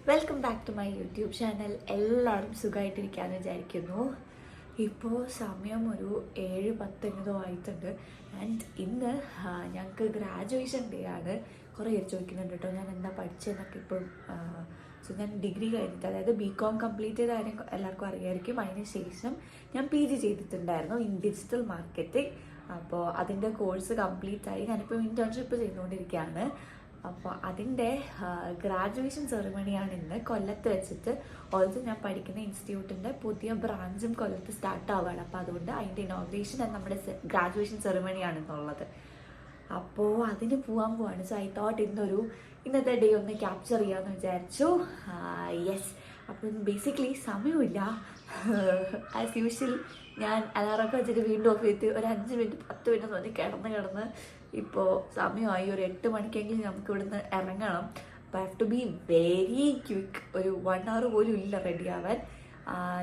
Welcome back to my YouTube channel. എല്ലാവരും സുഖമായിട്ടിരിക്കാമെന്ന് വിചാരിക്കുന്നു. ഇപ്പോൾ സമയം ഒരു 7:10 ആയിട്ടുണ്ട്. ആൻഡ് ഇന്ന് ഞങ്ങൾക്ക് ഗ്രാജുവേഷൻ ഡേ ആണ്. കുറേ പേര് ചോദിക്കുന്നുണ്ട് കേട്ടോ ഞാൻ എന്താ പഠിച്ചതെന്നൊക്കെ. ഇപ്പോഴും ഞാൻ ഡിഗ്രി കഴിഞ്ഞിട്ട്, അതായത് BCom കംപ്ലീറ്റ് ചെയ്ത കാര്യം എല്ലാവർക്കും അറിയാമായിരിക്കും. അതിന് ശേഷം ഞാൻ PG ചെയ്തിട്ടുണ്ടായിരുന്നു ഇൻ ഡിജിറ്റൽ മാർക്കറ്റിംഗ്. അപ്പോൾ അതിൻ്റെ കോഴ്സ് കംപ്ലീറ്റ് ആയി. ഞാനിപ്പോൾ ഇൻറ്റേൺഷിപ്പ് ചെയ്തുകൊണ്ടിരിക്കുകയാണ്. അപ്പോൾ അതിൻ്റെ ഗ്രാജുവേഷൻ സെറിമണിയാണ് ഇന്ന് കൊല്ലത്ത് വെച്ചിട്ട്. ഓൾസോ ഞാൻ പഠിക്കുന്ന ഇൻസ്റ്റിറ്റ്യൂട്ടിൻ്റെ പുതിയ ബ്രാഞ്ചും കൊല്ലത്ത് സ്റ്റാർട്ട് ആവുകയാണ്. അപ്പോൾ അതുകൊണ്ട് അതിൻ്റെ ഇനോഗ്രേഷൻ നമ്മുടെ ഗ്രാജുവേഷൻ സെറിമണിയാണ് എന്നുള്ളത്. അപ്പോൾ അതിന് പോകാൻ പോവാണ്. സോ ഐ തോട്ട് ഇന്നത്തെ ഡേ ഒന്ന് ക്യാപ്ചർ ചെയ്യാമെന്ന് വിചാരിച്ചു. യെസ്. അപ്പം ബേസിക്കലി സമയമില്ല. ആസ് യൂഷ്വൽ ഞാൻ അലാറൊക്കെ വെച്ചിട്ട് വീണ്ടും ഓഫ് ചെയ്തിട്ട് ഒരു 5 മിനിറ്റ് 10 മിനിറ്റ് തോന്നി കിടന്ന് ഇപ്പോൾ സമയമായി ഒരു 8 മണിക്കെങ്കിലും നമുക്ക് ഇവിടുന്ന് ഇറങ്ങണം. അപ്പോൾ I have to be very quick. ഒരു 1 hour പോലും ഇല്ല റെഡി ആവാൻ.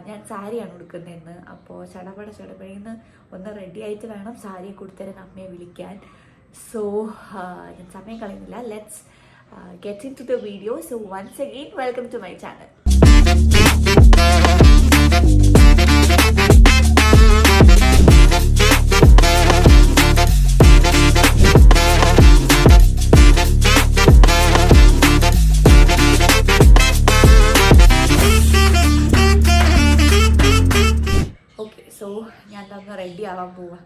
ഞാൻ സാരിയാണ് ഉടുക്കുന്നതെന്ന്. അപ്പോൾ ചടപടയിന്ന് ഒന്ന് റെഡി ആയിട്ട് വേണം സാരിയെ കൊടുത്തരാൻ അമ്മയെ വിളിക്കാൻ. സോ ഞാൻ സമയം കളയുന്നില്ല. Let's get into the video. So once again, welcome to my channel. Okay, so ഞാൻ ഒന്ന് റെഡി ആവാൻ പോവാ.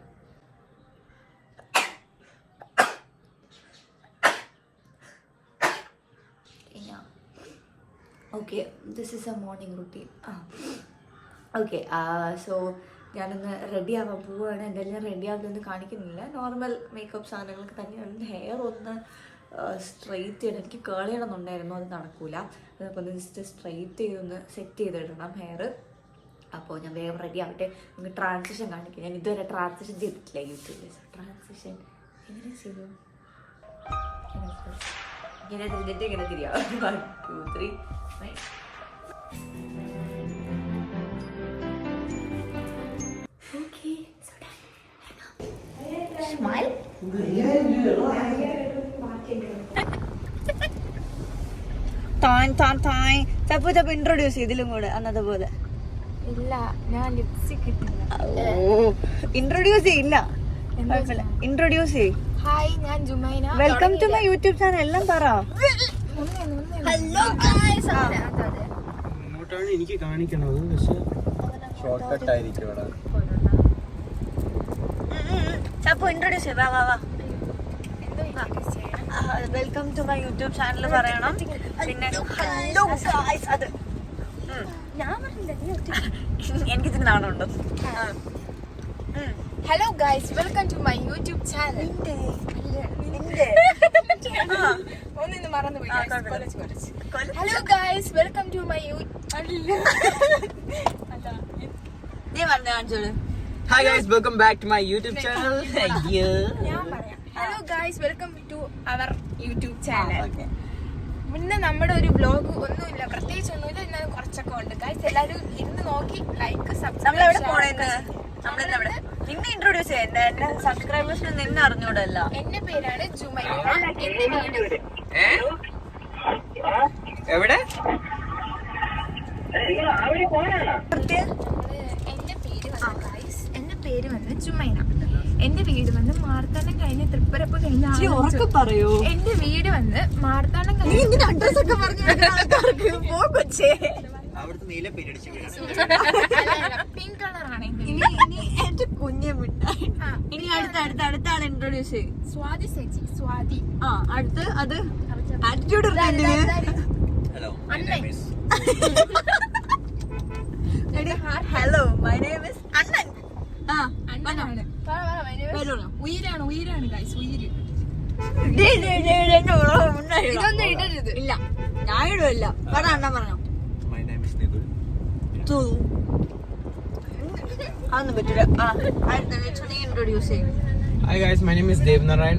Okay, this is A morning routine. Okay, so ഞാനൊന്ന് റെഡി ആവാൻ പോവുകയാണ്. എന്തായാലും റെഡി ആവുന്നതൊന്നും കാണിക്കുന്നില്ല. നോർമൽ മേക്കപ്പ് സാധനങ്ങൾക്ക് തന്നെയാണ്. ഹെയർ ഒന്ന് സ്ട്രെയിറ്റ് ചെയ്യണം. എനിക്ക് കേൾ ചെയ്യണമെന്നുണ്ടായിരുന്നു, അത് നടക്കൂല. അതേപോലെ ജസ്റ്റ് സ്ട്രെയിറ്റ് ചെയ്തൊന്ന് സെറ്റ് ചെയ്തിടണം ഹെയർ. അപ്പോൾ ഞാൻ വേഗം റെഡി ആവട്ടെ. നിങ്ങൾക്ക് ട്രാൻസിഷൻ കാണിക്കും. ഞാൻ ഇതുവരെ ട്രാൻസിഷൻ ചെയ്തിട്ടില്ല യൂട്യൂബിൽ. ട്രാൻസിഷൻ എങ്ങനെ ചെയ്തു? ഇങ്ങനെ തിരിഞ്ഞിട്ട് ഇങ്ങനെ തിരിയാം. 1 2 3. Okay, so done. Smile. താൻ ചപ്പു ഇൻട്രൊഡ്യൂസ് ചെയ്തിലും കൂടെ അന്നത്തെ പോലെ. ഇല്ല, ഞാൻ ലിപ്സ്റ്റിക് ഇട്ടില്ല. ഇൻട്രൊഡ്യൂസ് ചെയ്യില്ല. ഇൻട്രൊഡ്യൂസ് ചെയ്. ഹായ്, ഞാൻ Jumaina. Welcome to my YouTube channel. എല്ലാം പറ. Hello guys. അങ്ങോട്ടാണ് എനിക്ക് കാണിക്കണത്, പക്ഷെ ഷോർട്ട് കട്ട് ആയിരിക്കും ഇവിടെ. ചപ്പു ഇൻട്രൊഡ്യൂസ് ചെയ്യ. വാ. Welcome to my YouTube channel പറയണം. പിന്നെ ഹലോ ഗൈസ്. അത് ഞാൻ പറഞ്ഞില്ല. എനിക്കിതിന് നാണുണ്ടോ? Hello guys, welcome to my YouTube channel. ഒന്നിന്ന് മറന്നുപോയി. Hello guys, welcome to my നീ പറഞ്ഞ കാണിച്ചോളൂ. Hi guys, welcome back to my YouTube channel. ഞാൻ പറയാം. Hello guys, welcome to our YouTube channel. ഇന്ന് നമ്മുടെ ഒരു വ്ലോഗ് ഒന്നുമില്ല, പ്രത്യേകിച്ച് ഒന്നുമില്ല. ഇന്ന് കുറച്ചൊക്കെ ഉണ്ട് ഗൈസ്. എല്ലാവരും ഇരുന്ന് നോക്കി ലൈക്ക് നമ്മളെവിടെ പോണേന്ന് നിന്നെ ഇൻട്രൊഡ്യൂസ് ചെയ്യാൻ. എന്റെ സബ്സ്ക്രൈബേഴ്സിന് നിന്നെ അറിഞ്ഞൂടല്ല. എന്റെ പേരാണ് ജുമൈന. എന്റെ വീട് എവിടെ? എന്റെ പേര് വന്ന് ജുമൈന. എന്റെ വീട് വന്ന് മാർത്താണ്ഡം കഴിഞ്ഞ് തൃപ്പരപ്പ് കഴിഞ്ഞ പറയൂ. എന്റെ വീട് വന്ന് മാർത്താണ്ഡം കഴിഞ്ഞ അഡ്രസ് ഒക്കെ പറഞ്ഞു. പിങ്ക് കളറാണ് എന്റെ കുഞ്ഞെ മിഠായി. ഇനി അടുത്ത ആൾ ഇൻട്രൊഡ്യൂസ് ചെയ്യും. സ്വാതി ചേച്ചി. സ്വാതി. അടുത്ത് അത് attitude. Hello, my name is Annan. അണ്ണനാണ്. ഉയരാണ് guys, ഉയിര്. ഇതൊന്നും ഇടരുത്. ഇല്ല, ഞാൻ ഇടുമല്ല. പറഞ്ഞ അണ്ണൻ പറഞ്ഞോ. അതൊന്നും പറ്റൂല. നീ ഇൻട്രൊഡ്യൂസ് ചെയ്യും. Hi guys, my name is Devnarayan.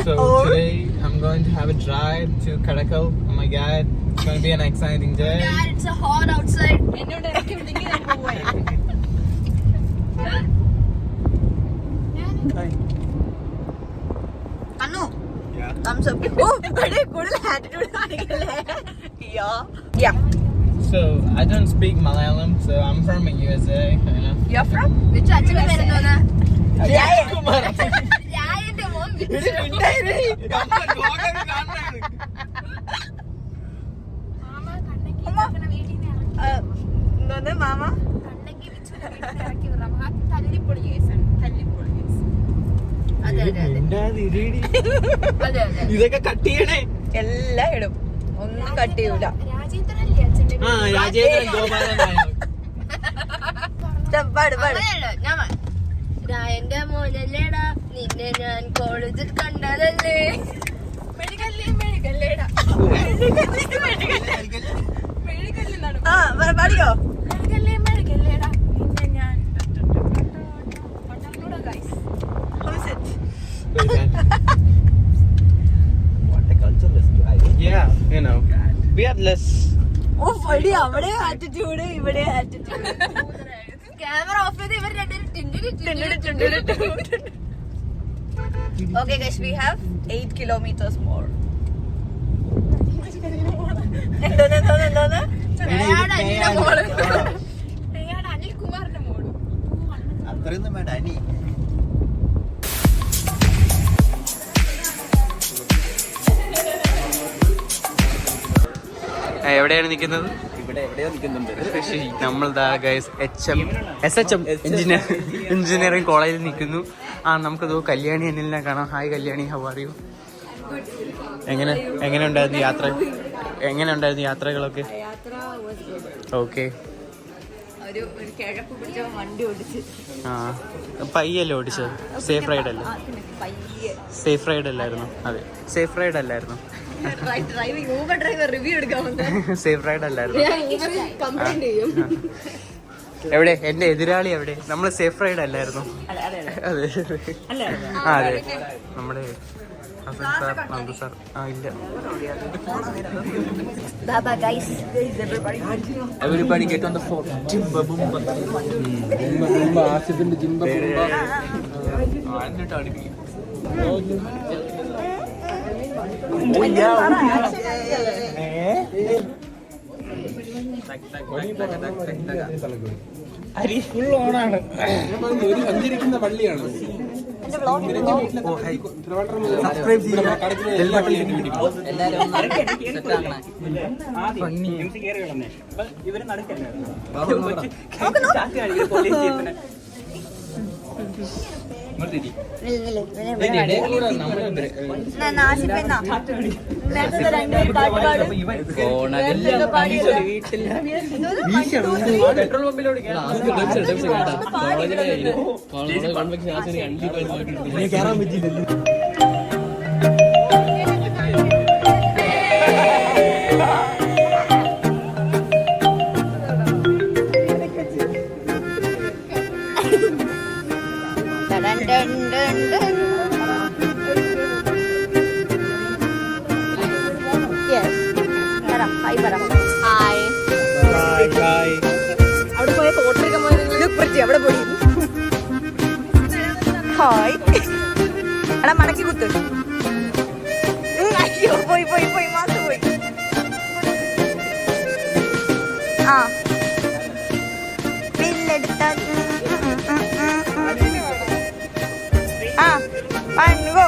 So today I'm going to have a drive to Kadakal. Oh my god, it's going to be an exciting day. God, it's a hot outside. എന്നോട് ഇറക്കിവിട്ടെങ്കിൽ ഞാൻ പോവായിരുന്നു. അന്നു Yeah. thumbs up. ഓ, കൂടുതൽ attitude കാണിക്കല്ലേ. Yeah. So I don't speak Malayalam, so I'm from USA. You know. You're from? Which അച്ഛന്റെ പേരെന്തോന്നാ? Rajakumar. രായന്റെ മോൻ mama കണ്ണക്കി mama കണ്ണക്കി ഇറക്കി വിടാം. ആ തല്ലിപ്പൊളി കേസാണ്. തല്ലിപ്പൊളി കേസ്. അതെ അതെ അതെ അതെ അതെ. ഇതൊക്കെ കട്ട് ചെയ്യണേ. എല്ലാം ഇടും, ഒന്നും കട്ട് ചെയ്യൂല. രാജേന്ദ്രനല്ലേ അച്ഛന്റെ ആ രാജേന്ദ്രൻ ഗോപാലൻ നായർ. ഞാൻ രായന്റെ മോനല്ലേടാ, നിന്നെ ഞാൻ കോളേജിൽ കണ്ടതല്ലേ. മെഴുകല്ലേ മെഴുകല്ലേടാ, മെഴുകല്ലെന്നാണ്. പാടിയോ? മെഴുകല്ലേ മെഴുകല്ലേടാ, നിന്നെ ഞാൻ guys. What a cultureless guy. Yeah, you know, we have less. അവിടെ ആറ്റിറ്റ്യൂഡ്, ഇവിടെ ആറ്റിറ്റ്യൂഡ്. ക്യാമറ ഓഫ് ചെയ്ത് ഇവർ Okay guys, we have 8 kilometers more. എന്തോന്ന് അനിൽകുമാറിന്റെ മോള് അത്രയൊന്നും വേണ്ട അനി. എവിടെയാണ് നിൽക്കുന്നത്? ഇവിടെ എവിടെയോ നിൽക്കുന്നുണ്ട്. നമ്മളിതാ ഗൈസ് SHM എഞ്ചിനീയറിംഗ് കോളേജിൽ നിൽക്കുന്നു. നമുക്കത് കല്യാണി അനിലിനെ കാണാം. Hi Kalyani, how are you? എങ്ങനെ ഉണ്ടായിരുന്നു യാത്ര? എങ്ങനെ ഉണ്ടായിരുന്നു യാത്രകളൊക്കെ? ഓക്കെ. ഒരു കിഴക്ക് പിടിച്ച വണ്ടി ഓടിച്ച് പയ്യല്ലേ ഓടിച്ചത്? സേഫ് റൈഡ് അല്ലേ? സേഫ് റൈഡ് അല്ലായിരുന്നു? അതെ, സേഫ് റൈഡ് അല്ലായിരുന്നു. ഡ്രൈവിംഗ് ഊബർ ഡ്രൈവർ റിവ്യൂ എടുക്കാൻ സേഫ് റൈഡ് അല്ലായിരുന്നു. കംപ്ലൈന്റ് ചെയ്യും. എവിടെ എന്റെ എതിരാളി എവിടെ? നമ്മൾ സേഫ് റൈഡ് അല്ലായിരുന്നു. അതെ അതെ, നമ്മുടെ ഹസൻ സാർ, നന്ദു സാർ. ഇല്ല, Everybody get on the phone. Jimba bumba. Bumba ആസിഫിന്റെ ജിംബ ബുംബ. എന്നിട്ട് അടിപ്പിക്കും. അരി ഫുൾ ഓണാണ്. ഒരു സഞ്ചരിക്കുന്ന പള്ളിയാണ്. പെട്രോൾ പമ്പിലോട് കയറാൻ പറ്റിയില്ലല്ലോ. അവിടെ പോയ ഫോട്ടോയൊക്കെ അവിടെ പോയി. ഹായ് എടാ, മടക്കി കുത്ത്. അയ്യോ, പോയി പോയി പോയി, മാസം പോയി. ആ ബില്ലെടുത്ത ആ പൺകോ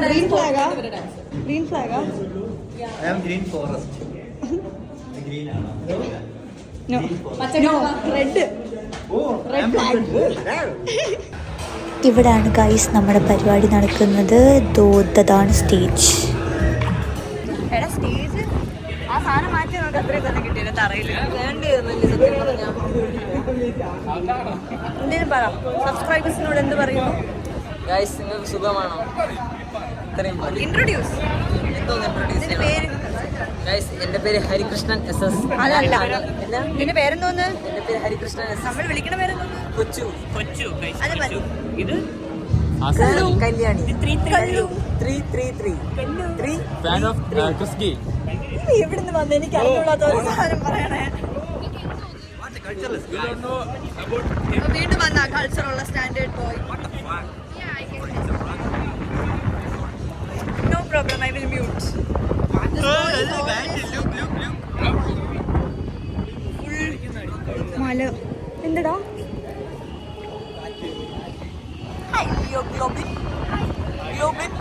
ഗ്രീൻ ഫ്ലാഗാ? ഗ്രീൻ ഫ്ലാഗാ? Green forest. ഗ്രീൻ ആണോ? റെഡ്. ഇവിടാണ് ഗൈസ് നമ്മുടെ പരിപാടി നടക്കുന്നത്. ദോദാണ് സ്റ്റേജ്. എടാ സ്റ്റേജ് ആ സാധനം മാറ്റി നമുക്ക് അത്രയും തന്നെ കിട്ടിയില്ല. തറയില് വേണ്ടിയിരുന്നില്ല സത്യം പറഞ്ഞാ. എന്തേലും പറ, സബ്സ്ക്രൈബേഴ്സിനോട് എന്ത് പറയുന്നു? ഗൈസ് നിങ്ങൾക്ക് സുഖമാണോ? ഇത്രയും ഇൻട്രൊഡ്യൂസ്. എന്തോന്ന് ഇൻട്രൊഡ്യൂസ് നിന്റെ പേര്? ഗൈസ് എൻ്റെ പേര് ഹരികൃഷ്ണൻ SS. അതല്ല, എന്നാ നിന്റെ പേരെന്തോന്ന്? എൻ്റെ പേര് ഹരികൃഷ്ണൻ SS. നമ്മൾ വിളിക്കണ പേരെന്തോന്ന്? കൊച്ചു അത് മതി. കല്യാണി കല്ലു. 333 ഫാൻ ഓഫ് ക്രിസ് ഗെയിൽ. നീ എവിടുന്ന് വന്ന് എനിക്ക് അറിഞ്ഞൂടാത്ത ഒരു സാധനം പറയണേ. വീണ്ടും വന്ന കൾച്ചറുള്ള standard boy. No problem, I will mute. മല എന്തടാ? അയ്യോ ഗ്ലോബിൻ ഗ്ലോബിൻ.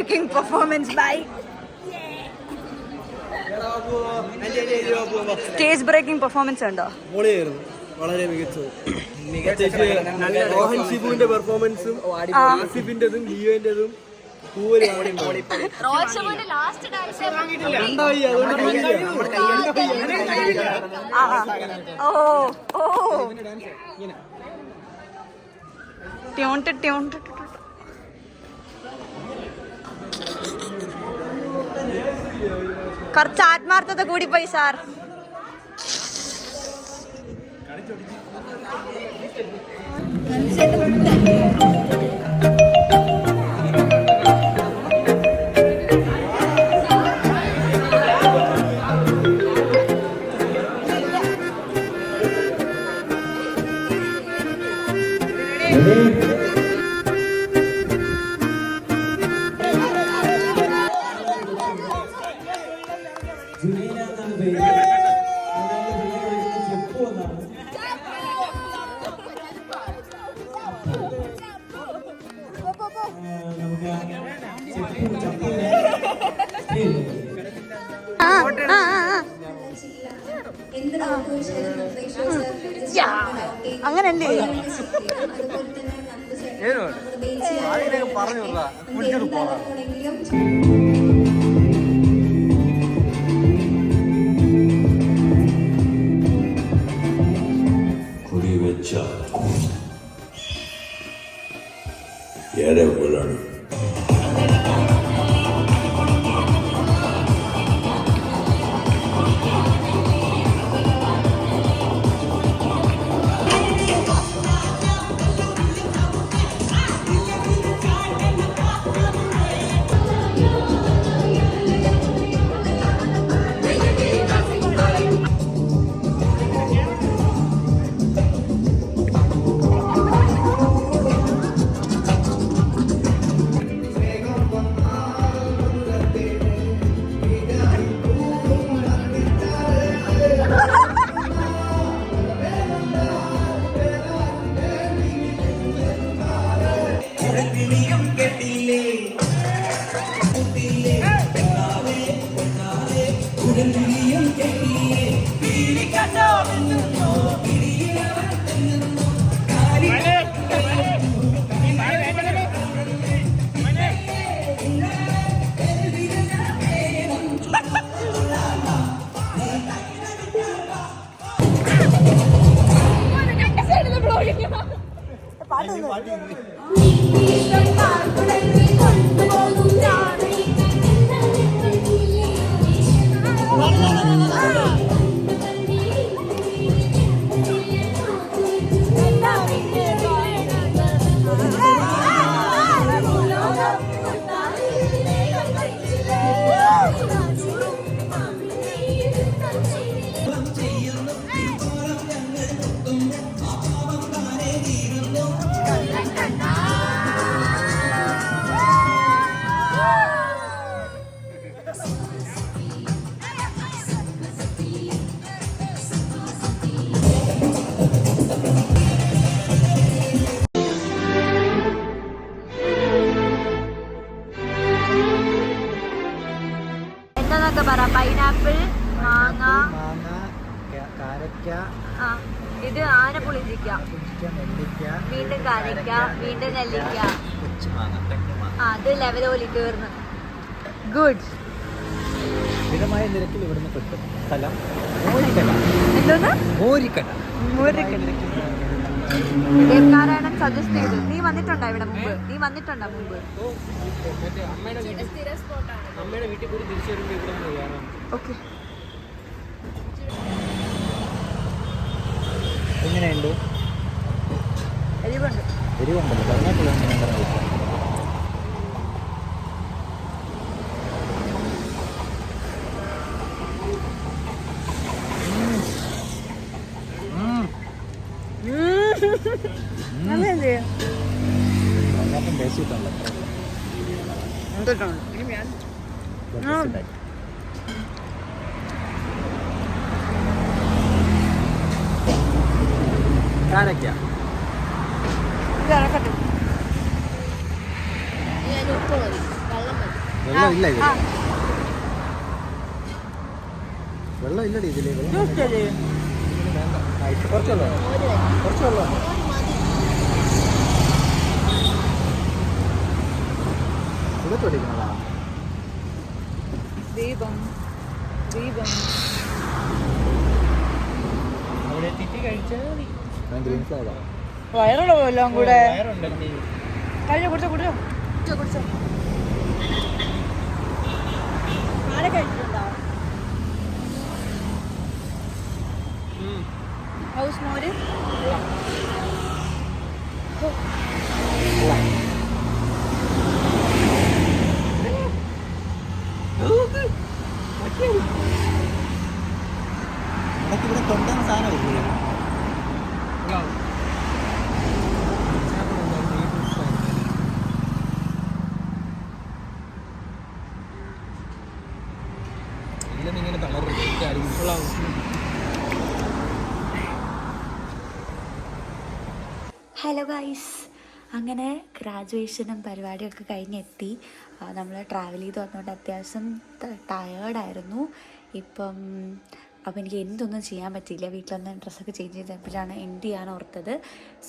Breaking performance by stage breaking performance ഉണ്ടോ? പൊളിയായിരുന്നു, വളരെ മികച്ചത്. മോഹൻ ഷിബുവിന്റെ പെർഫോമൻസും ആസിഫിന്റെതും ലിയോന്റെതും കുറച്ച് ആത്മാർത്ഥത കൂടിപ്പോയി സാർ. അങ്ങനല്ലേ പറഞ്ഞു കുടിവെച്ച എരവുകളാണ്. എന്താന്നൊക്കെ പറ. പൈനാപ്പിൾ, മാങ്ങ, കാരക്ക, ഇത് ആനപ്പുളിഞ്ചിക്ക, വീണ്ടും കാരക്ക, വീണ്ടും നെല്ലിക്ക, അത് ലെവലോലി തീർന്ന്. ഗുഡ്. മിതമായ നിരക്കിൽ ഇവിടുന്ന് കിട്ടും സ്ഥലം മോരിക്കല. എന്തോന്ന്? മോരിക്കല. നാരായണൻ സജസ്റ്റ് ചെയ്തു. നീ വന്നിട്ടുണ്ടോ ഇവിടെ മുമ്പ്? അമ്മയുടെ വീട്ടിൽ പോയി തിരിച്ചു വരുമ്പോൾ ഇവിടെ കയറാം. ഓക്കെ. എങ്ങനെയുണ്ട്? എരിവുണ്ട്. എരിവുണ്ടല്ലോ, പറഞ്ഞിട്ടില്ല. കാരക്ക ഞാൻ ഉപ്പ് മതി, വെള്ളം മതി. വെള്ളം ഇല്ല ഇതില്. വെള്ളം ഇല്ലടി ഇതില്. കുറച്ച് വെള്ളം ഇതൊട്ടിരിക്കണതാ. ദീപം ദീപം അവിടെ എത്തിയിട്ട് കഴിച്ചാൽ മതി. ഗ്രീൻ ഫ്ലവറാ. വയറുള്ള എല്ലാം കൂടെ വയറുണ്ടല്ലേ. കഴിച്ചോ കുടിച്ചോ കുടിച്ചോ കുടിച്ചോ ആരെ കഴിച്ചിട്ടുണ്ടോ ഹൗസ് മോര് ഇവിടെ കൊണ്ടുവന്ന സാധനം ഇങ്ങനെ തളർന്നു. ഹലോ ഗൈസ്, അങ്ങനെ ഗ്രാജുവേഷനും പരിപാടിയൊക്കെ കഴിഞ്ഞെത്തി. നമ്മൾ ട്രാവൽ ചെയ്ത് വന്നുകൊണ്ട് അത്യാവശ്യം ടയേർഡായിരുന്നു. അപ്പോൾ എനിക്ക് എന്തൊന്നും ചെയ്യാൻ പറ്റിയില്ല. വീട്ടിലൊന്ന് ഡ്രസ്സൊക്കെ ചേഞ്ച് ചെയ്തപ്പോഴാണ് എൻഡ് ചെയ്യാൻ ഓർത്തത്.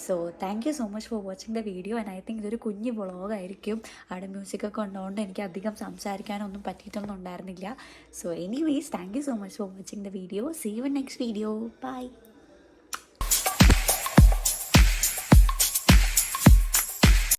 So thank you so much for watching the video. And I think ഇതൊരു കുഞ്ഞു വ്ളോഗായിരിക്കും. അവിടെ മ്യൂസിക്കൊക്കെ ഉള്ളതുകൊണ്ട് എനിക്ക് അധികം സംസാരിക്കാനൊന്നും പറ്റിയിട്ടൊന്നും ഉണ്ടായിരുന്നില്ല. So anyways thank you so much for watching the video. See you in next video. By.